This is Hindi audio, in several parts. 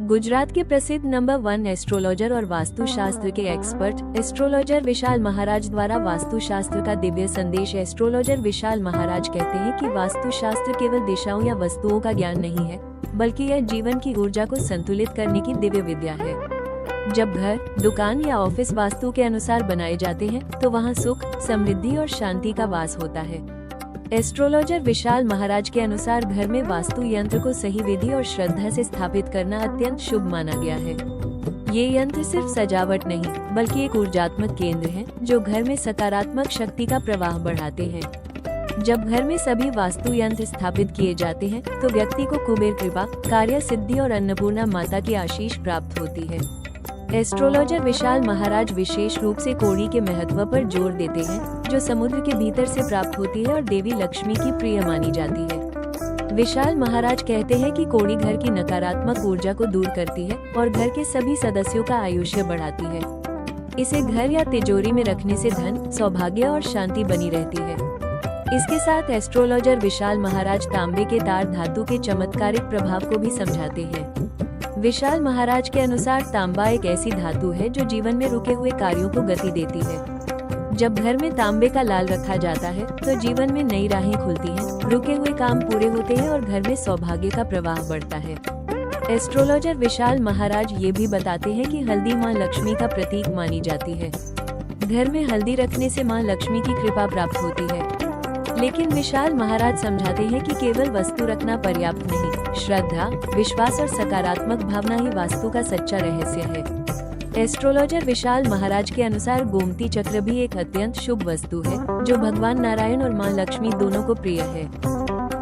गुजरात के प्रसिद्ध नंबर 1 एस्ट्रोलॉजर और वास्तुशास्त्र के एक्सपर्ट एस्ट्रोलॉजर विशाल महाराज द्वारा वास्तुशास्त्र का दिव्य संदेश। एस्ट्रोलॉजर विशाल महाराज कहते हैं कि वास्तुशास्त्र केवल दिशाओं या वस्तुओं का ज्ञान नहीं है, बल्कि यह जीवन की ऊर्जा को संतुलित करने की दिव्य विद्या है। जब घर, दुकान या ऑफिस वास्तु के अनुसार बनाए जाते हैं, तो वहां सुख, समृद्धि और शांति का वास होता है। एस्ट्रोलॉजर विशाल महाराज के अनुसार घर में वास्तु यंत्र को सही विधि और श्रद्धा से स्थापित करना अत्यंत शुभ माना गया है। ये यंत्र सिर्फ सजावट नहीं, बल्कि एक ऊर्जात्मक केंद्र है, जो घर में सकारात्मक शक्ति का प्रवाह बढ़ाते हैं। जब घर में सभी वास्तु यंत्र स्थापित किए जाते हैं, तो व्यक्ति को कुबेर कृपा, कार्य सिद्धि और अन्नपूर्णा माता की आशीष प्राप्त होती है। एस्ट्रोलॉजर विशाल महाराज विशेष रूप से कौड़ी के महत्व पर जोर देते हैं, जो समुद्र के भीतर से प्राप्त होती है और देवी लक्ष्मी की प्रिय मानी जाती है। विशाल महाराज कहते हैं कि कौड़ी घर की नकारात्मक ऊर्जा को दूर करती है और घर के सभी सदस्यों का आयुष्य बढ़ाती है। इसे घर या तिजोरी में रखने से धन, सौभाग्य और शांति बनी रहती है। इसके साथ एस्ट्रोलॉजर विशाल महाराज तांबे के तार धातु के चमत्कारिक प्रभाव को भी समझाते हैं। विशाल महाराज के अनुसार तांबा एक ऐसी धातु है जो जीवन में रुके हुए कार्यों को गति देती है। जब घर में तांबे का लाल रखा जाता है, तो जीवन में नई राहें खुलती हैं, रुके हुए काम पूरे होते हैं और घर में सौभाग्य का प्रवाह बढ़ता है। एस्ट्रोलॉजर विशाल महाराज ये भी बताते हैं कि हल्दी मां लक्ष्मी का प्रतीक मानी जाती है। घर में हल्दी रखने से मां लक्ष्मी की कृपा प्राप्त होती है। लेकिन विशाल महाराज समझाते हैं कि केवल वस्तु रखना पर्याप्त नहीं, श्रद्धा, विश्वास और सकारात्मक भावना ही वास्तु का सच्चा रहस्य है। एस्ट्रोलॉजर विशाल महाराज के अनुसार गोमती चक्र भी एक अत्यंत शुभ वस्तु है, जो भगवान नारायण और मां लक्ष्मी दोनों को प्रिय है।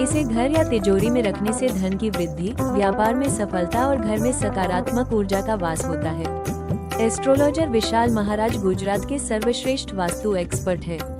इसे घर या तिजोरी में रखने से धन की वृद्धि, व्यापार में सफलता और घर में सकारात्मक ऊर्जा का वास होता है। एस्ट्रोलॉजर विशाल महाराज गुजरात के सर्वश्रेष्ठ वास्तु एक्सपर्ट है।